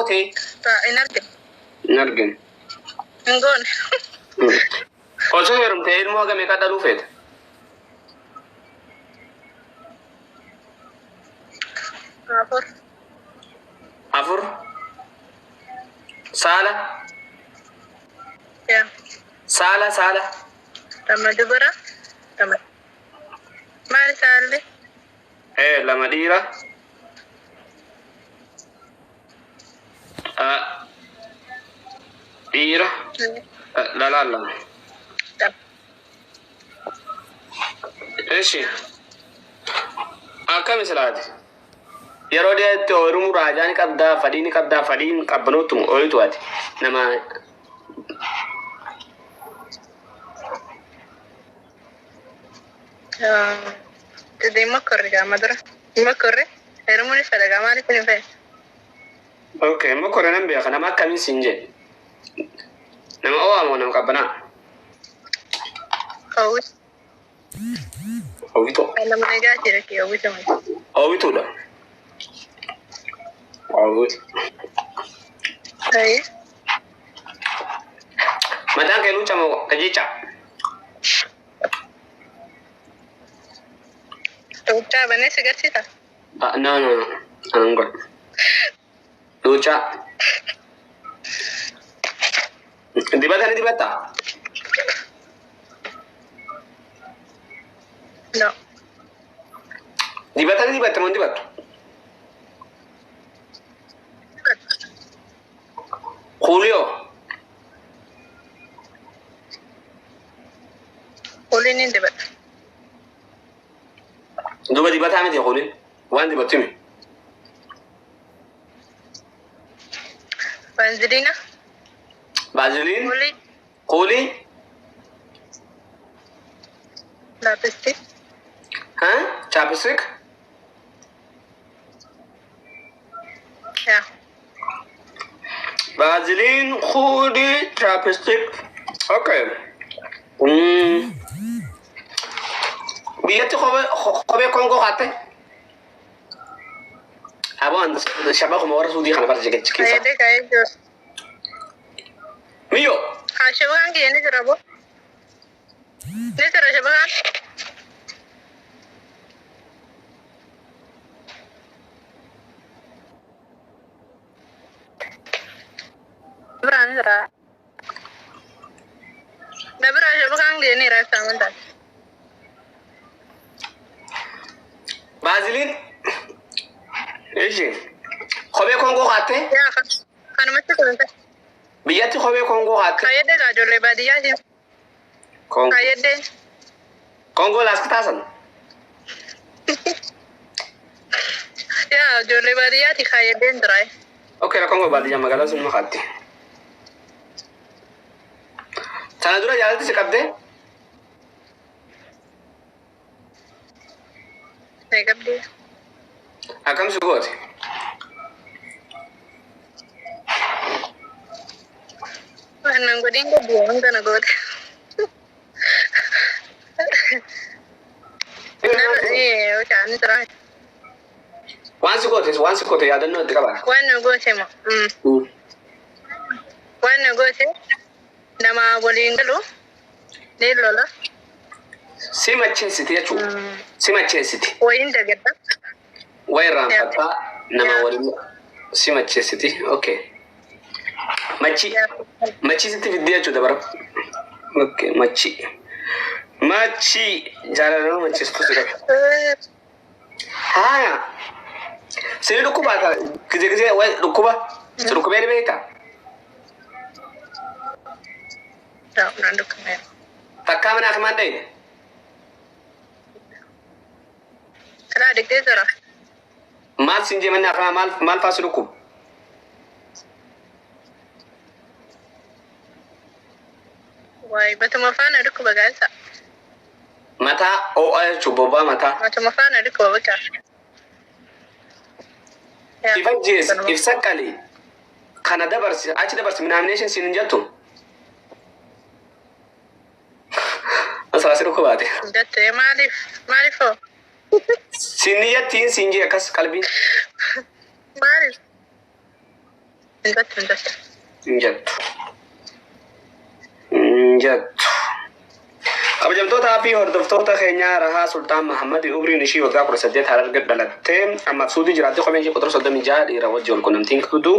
goote? Nargin. Ngon. Osoo heerumtee ilmoo hagamee kadha dhufeeta? Afur. Saala? Ya. Saala. Lama dubara. Maal saalli? Lama dhiira. Dhiira. Lalaan lama. Eshi. Akkami silaati? Yeroo dhiyaatti ooyiruu raajaan qabdaa, fadhiin qabbanootu ooyitu ati. Nama Jadi makorre gama dura. Makorre. Erumuni fada gama ni kuni fe. Okay, makorre nambe kana makami sinje. Nama owa mo nam kabana. Kawus. Owito. Ala mo nega tira ki owito mo. Owito da. Owito. Ay. Madang kay lucha mo kajicha. Lucha bane sigarsita. No. Angol. Lucha. Dibata. No. Dibata mo dibata. Julio. Uli ni debat. Duba dibata miti Julio. Wan dibatimi. Banzilina. Vaseline. Uli. Kuli. Lapstick. Chapstick. Ya. Vaseline, Kuli, chapstick. Okay. Biyetti khobe Kongo khate. Abon shabakh mo wara sudi khana farje kiti. Kayde kayde. Miyo. Shabakan ki ni jarabo. Ni tara shabakan. Berani tara. Dabra shabakan ki ni rasa manda. Vaseline. Eji. Khobe Kongo khate. Ya kan mati ko nta. Biyetti khobe Kongo khate. Kayde ga jole badiya ji. Kongo. Kayde. Kongo las kitasan. Ya jole badiya ti kayde ndrai. Okay, la Kongo badiya magala sun khate. Tanadura jalati se kabde. Sai kabdi. Akam sugot. Wannan gudin da biyan da na gode. Wata an tsara. One sugot ya danno dikaba. Wannan gote ma. Wannan gote na ma bolin galo. Ne lola. Sima chesiti ya chu. Sima chesiti. Wayin da gadda. Wai ramfata nama wali sima chesiti. Okay. Machi siti vidya chu dabar. Okay, machi jarano machi situ sira. Haya. Sini rukuba ta kije wai rukuba. Rukuba ni beta. Ta nando kamera. Takka mana kamandai. Kana dikte zara. Mal sinje mana kama mal fasu rukub. Wai bata mafana duka bagasa. Mata o ay chuboba mata. Bata mafana duka bata. If sakali kana dabarsi achi dabarsi nomination sinin jattu. Asala siru ko baate. Datte malifo. Siniya tin sinje akas kalbi. Malif. انجت injattu injattu. Kabajamtoota fi hordoftoota keenyaa Rahaa Sultaan Mahammad umriin ishii waggaa 18 Hararge dhalattee amma Suudii jiraattee qabeen ishee 36 dhiira wajji ol qunnamtiin qabdu.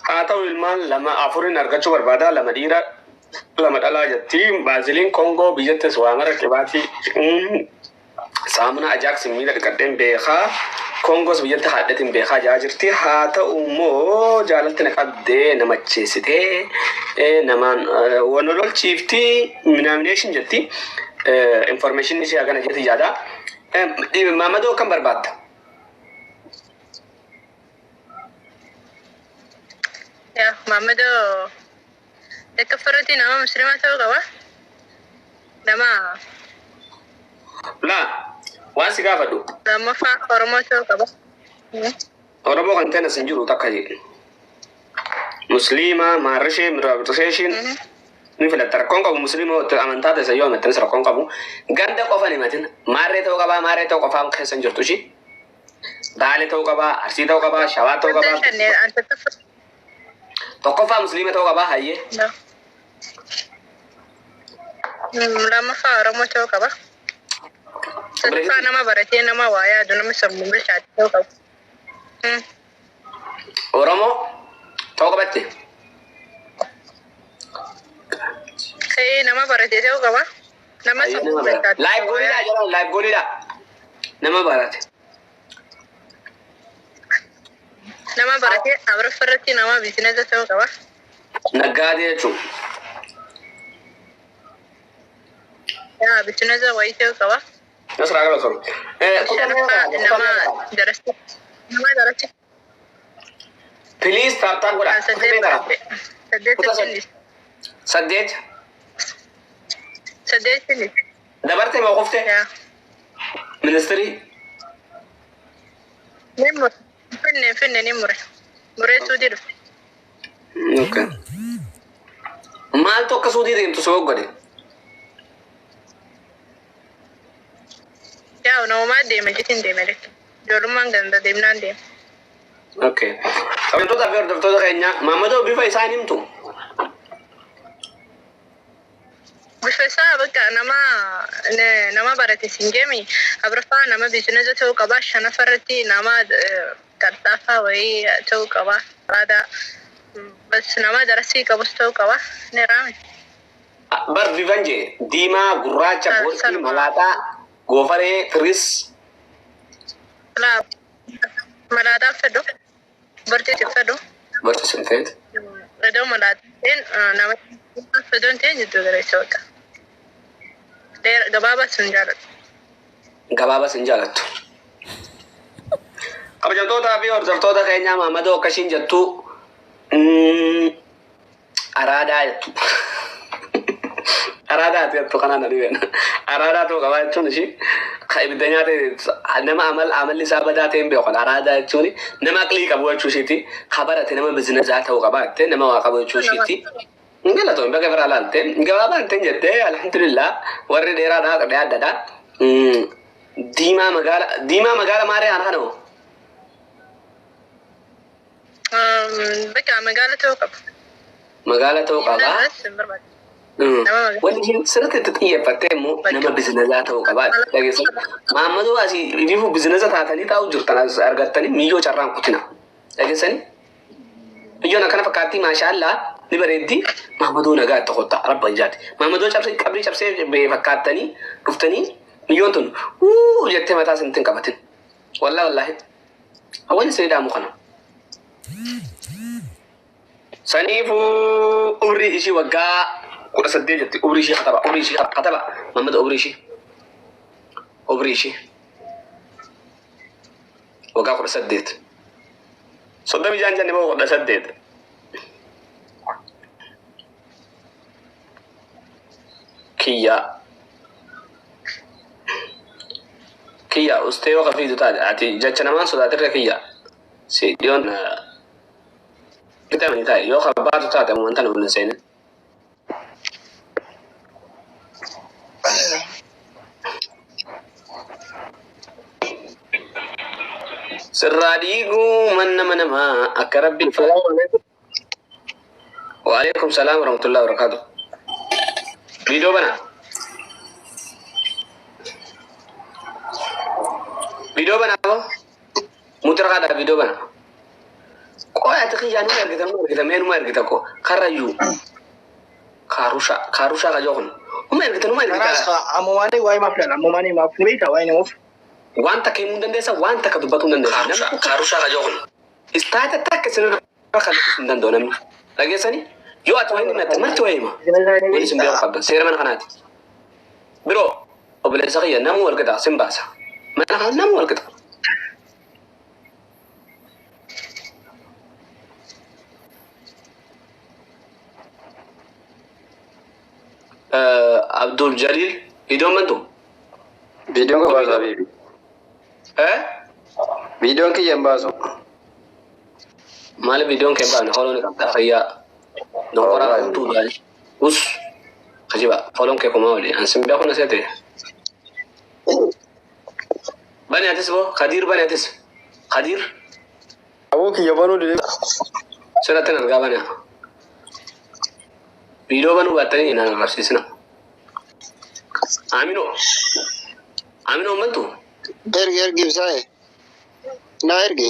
Haa ta'u ilmaan lama afurin argachuu barbaada, lama dhiira lama dhalaa jetti. Baaziliin Koongoo biyyattis waa mara qibaatii saamuna Ajax miila dhiqadheen beekaa. Kongos biyyatti haadhatiin beekaa jaa jirti. Haa ta'u immoo jaalatti na qabdee namacheessitee namaan wanololchiifti nomination jetti. Information ishee hagana jetti yaada. Mamadoo kan barbaadda? yaa Mamadoo akka farati nama muslimaa ta'uu qaba. Nama laa waan si gaafadhu. lammaffaa Oromoo ta'uu qaba. Oromoo kan ta'e asin jiru takka jedhe. Musliima maarrishee miraabirteeshin ni filatta rakkoon qabu musliima amantaa ta'e sayyoo amantanis rakkoon qabu. Ganda qofa ni matin maarree ta'uu qabaa maarree ta'uu qofaa keessan jirtu ishii. Baalee ta'uu qabaa Arsii ta'uu qabaa Shawaa ta'uu qabaa. Tokkoffaa musliima ta'uu qabaa hayyee. Lammaffaa Oromoo ta'uu qaba. Sadaffaa nama baratee nama waa yaadu nama sammuu bilchaate ta'uu qaba. Oromoo ta'uu qabatti. Nama baratee ta'uu qaba. Nama sammuu bilchaate. Laayif gooliidhaa jedhamu laayif gooliidhaa. Nama barate. Nama baratee Afuraffaarratti nama biizinasa ta'uu qaba. Naggaadee jechuun. Yaa biizinasa wayii ta'uu qaba. Nasraa gala soro. Nama darasti. Nama darasti. Please taaptaan godhaa. Saddeet. Saddeet. Dabarte moo qoftee? Ministirii. Finne ni mure. Muree suudii dhufe. Okay. Maaltu akka suudii deemtu soo godhe? Yaa namumaa deeme jitiin deeme jechuudha. Ijoollummaan ganda deemnaan deeme. Okay. Kabajamtoota fi hordoftoota keenya Mamadoo bifa isaa himtu. Bifa isaa bakka nama barate singeemi Afuraffaa nama biizinasa ta'uu qaba. Shanaffaarratti nama qarxaafaa wayii ta'uu qaba. Aadaa bas nama darasii qabus ta'uu qaba. Ni raame. Bar bifan jee diimaa gurraacha booltii malaataa goofaree firis. Malaataa fedhu. Barteetti fedhu. Barteessin feet. Iddoo malaatiin nama fedhuun ta'e jidduu galeessa bakka. Gabaabaa sun jaalatu. Gabaabaa sun jaalattu. Kabajamtoota fi hordoftoota keenyaa Mamadoo akkasiin jettu araadaa jettu. Araadaa jettu kanaan adibeena. Araadaa ta'uu qabaa jechuun ishii kan ibidda nyaate nama amalli isaa badaa ta'e hin beeku. Araadaa jechuun nama aqlii qabu jechuu ishiiti. Kabarate nama bizinesaa ta'uu qabaa jettee nama waa qabu jechuu ishiiti. Galatoon bakka biraa laalte gabaabaa hin jettee alhamdulillah warri dheeraadhaa qadhee addadhaa. Diimaa magaala maaree aan kanoo. Bakka magaala ta'uu qaba. Magaala ta'uu qabaa. Wanti sirriitti itti xiyyeeffattee immoo nama bizinesaa ta'uu qabaa. Maammadoo asii bifu bizinesa taatanii taa'u jirtan argattanii miyyoo carraan kutina. Dhageessanii? Biyyoon akkana fakkaattii maashaallah ni bareeddi. Maammadoo nagaa itti qotta rabba ijaati. Maammadoo qabrii cabsee fakkaattanii dhuftanii miyyoon tun jettee mataa sintiin qabatin. Wallaahi. Hawwani sirrii daamu kana. Saniifuu umrii ishii waggaa 18 jetti. Umrii ishii kataba. Maammadoo umrii ishii. Waggaa 18. 36 jennee moo 18? Kiyya ustee yoo kafiitu taate ati jecha namaan sodaatirra kiyya si dhiyoon bitamanii taa'e yoo kabaatu taate wanta nu hin seene. سراديكو من ما أكرب وعليكم السلام ورحمة الله وبركاته. فيديو بنا مترك هذا فيديو بنا كوي أتخي جانو مرقتا مين مرقتا كو خرجوا كاروشا كجوهن مرقتا خلاص أمواني واي ما فلان أمواني ما فليتا واي نوف وانت كيمون دندسا وانت كدبتون دندسا كاروشا كجوهن استاتا تك سنة خليك دندو نمي لقي سني يو أتوين ما تمرت ويما وليس بيو قبل سير من قناتي برو وبلا سقيا نمو ورقدا سنباسا ما أنا نمو ورقدا عبد الجليل فيديو منتو فيديو كم باسو حبيبي فيديو كي ينباسو مال فيديو كم بان هولوني كم تخيا نقرأ تو دال وس خجيبا هولون كم ماولي أنسم بيأكل نسيته بني أتس بو خدير بني أتس خدير أبوك يبانو دي سنة تنرجع بني فيديو بانو باتني إن أنا رأسيسنا آمينو منتو إرجع بساي نا إرجع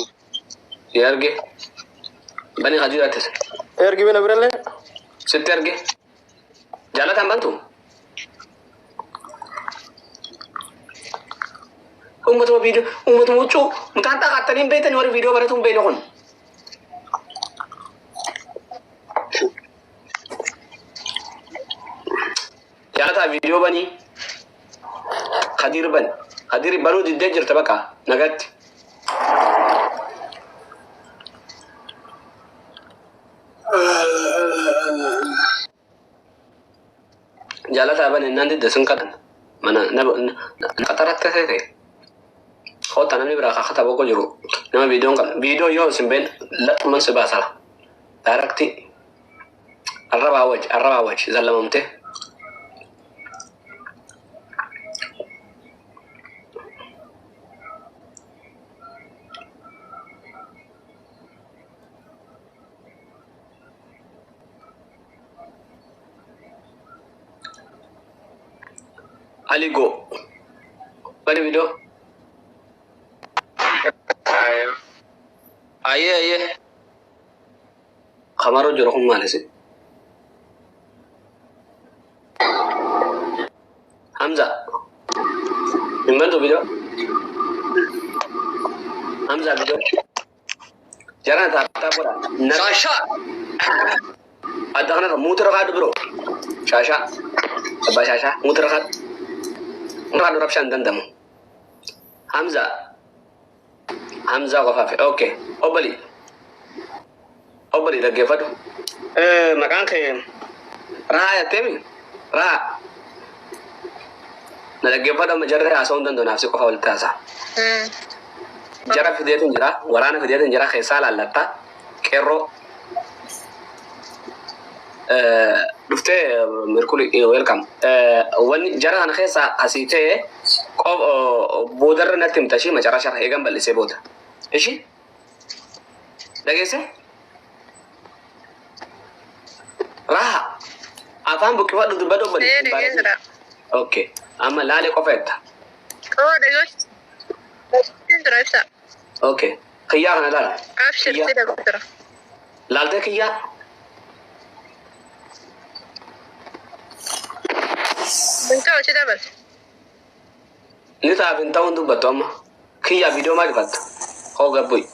يارجع بني خدير أتس إرجع بنا برله ست يارجع جالا تام منتو umat video umat mucu mutanta katanin beten war video bara tum beno kon ya ta video bani khadir banu di danger tabaka nagat jala ta bani nandi dasun katan mana na katarat ka sai خد أنا نبرة خاطر بقول جرو نما فيديو يوم سنبين لا من سباسة داركتي الربع وجه زلمته علي جو بني فيديو aye khamaro joro ko malese Hamza video jangan tak pura Shasha adana muter kad bro Shasha abba Shasha muter kad ngadu rapshan dandam Hamza Wafafi okay obali da gefado makan ke raya temi ra na da gefado majarra ason dan nafsi ko hawal tasa jara fidetin jira warana fidetin jira khaysal allata kero dufte merkuli welcome wani jara ana khaysa asite ko bodar natim tashi majara sharh egan balle se boda ايش دقيسه راح افهم بك وقت بدو بدو اوكي اما لا لي قفت دقيس تندرسا اوكي خيار انا لا ابشر كده بكره لا لديك يا بنتو كده بس لتا بنتو ندو بتوما كيا فيديو ما جبت هو قبوي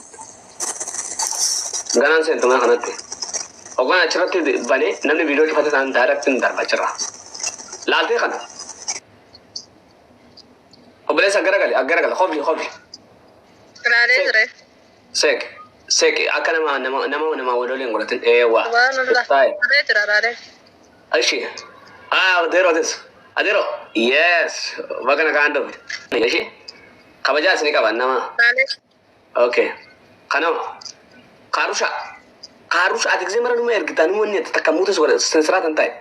غنان سنت ما خنته وقنا اشرت بني نن فيديو كفته سان دايركت ندر بچرا لالته خنا وبلس اگر خوبي رالي زره سك اكن ما نما ودولين غلطن ايوا طيب رالي ايشي اديرو يس وكنا كاندو ايشي كبجاس ني كبا نما اوكي خنو قاروشا اتكزي مرن ما يرغتان وني تتكموت سوره سنسرات انتي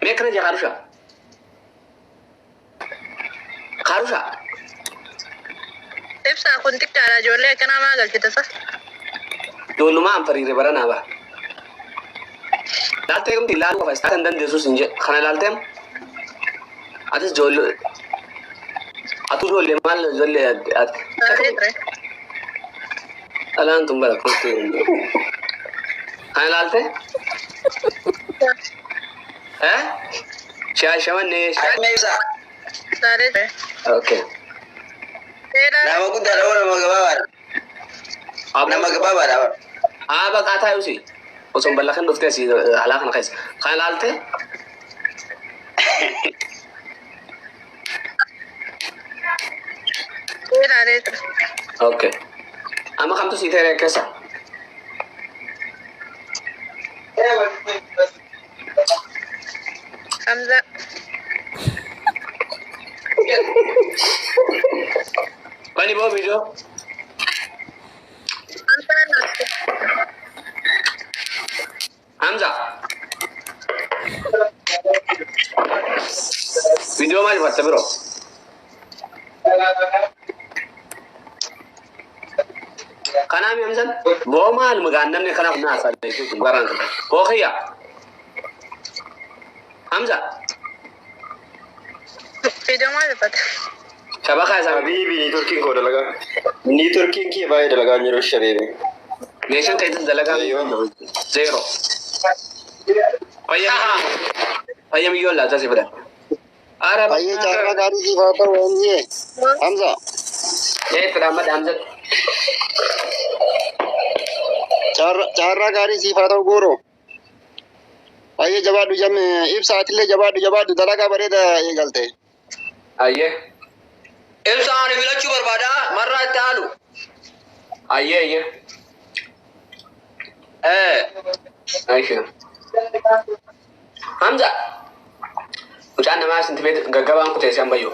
ميكنا جا قاروشا تبسا كنت على جولي كنا ما قلت تصح دول ما عم فريق برنا با لا تيجي تلا لو فاستان دن دسوس إنجا خنا لالتهم أتس جول أتو جول مال جول الآن تم بلا كنت خنا لالته ها شامان نيش اوكي nama ku da daura magababar nama gababar aba qata yusi وصل بلخن دفتي سي علاقه نقيس خان لالته اوكي اما خمسه سيتر كسا حمزة بني بو فيديو حمزة فيديو ما يبغى تبرو كلام حمزة بو ما المغنم ne kana kuna sa da shi garan ko khiya حمزة فيديو ما يبغى شبكة يا حبيبي ني تركي کو دلگا ني تركي کی باي دلگا نيرو شبيبي نيشن كيد دلگا زيرو ايا ميو لا تاسي بدا عرب اي چارا گاڑی کی فاتا ونجي حمزه ايه ترامد حمزة چارا گاڑی سی فاتا گورو اي جواد جم اب ساعت لے جواد دلگا بريدا یہ گلتے ايه إنسان فيلا شو بربادا مرة تعالوا ايه ايش حمزة وجانا ما سنت بيت غغبان كنت يسام بيو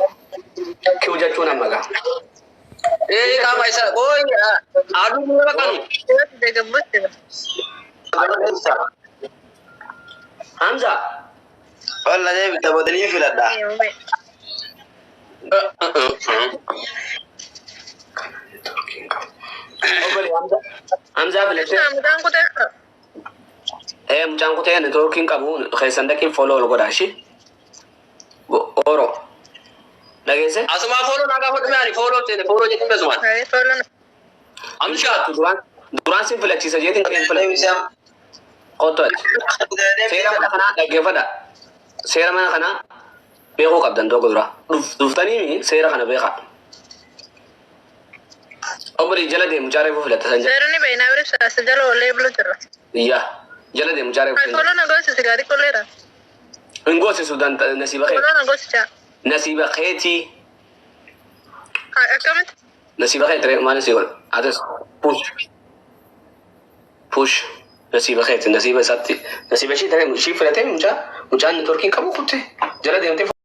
كيو جاتونا مغا إيه كم ऐसा कोई आदमी बोला कहीं حمزة والله ده بتبادلين في لدا حمزة بلشة ايه مجان كنت يعني توكين كابون خيسان دكين فولو لو قداشي اورو لقيسه أسمع فولو ناقا فتمي يعني فولو جتين بزمان أمشات duraan sin filachiisa jeetiin kan filachiisa qotoot seera mana kana dhaggeeffadha seera mana kana beekuu qabdan tokko dura dhuftanii seera kana beekaa obbolii jala deemu jaaree fuu filatta san seeronni beeynaa bira saasa jala ollee bulu jirra iyyaa jala deemu jaaree fuu filatta kolona goosisi gaarii kolleera hin goosisu nasiiba keeti kolona goosicha nasiiba keetii akkamitti nasiiba keeti maal si godha atis push nasiiba keeti nasiiba isaatti nasiiba ishii taree ishii filatee mucaan networkiin qabu kutte jala deemtee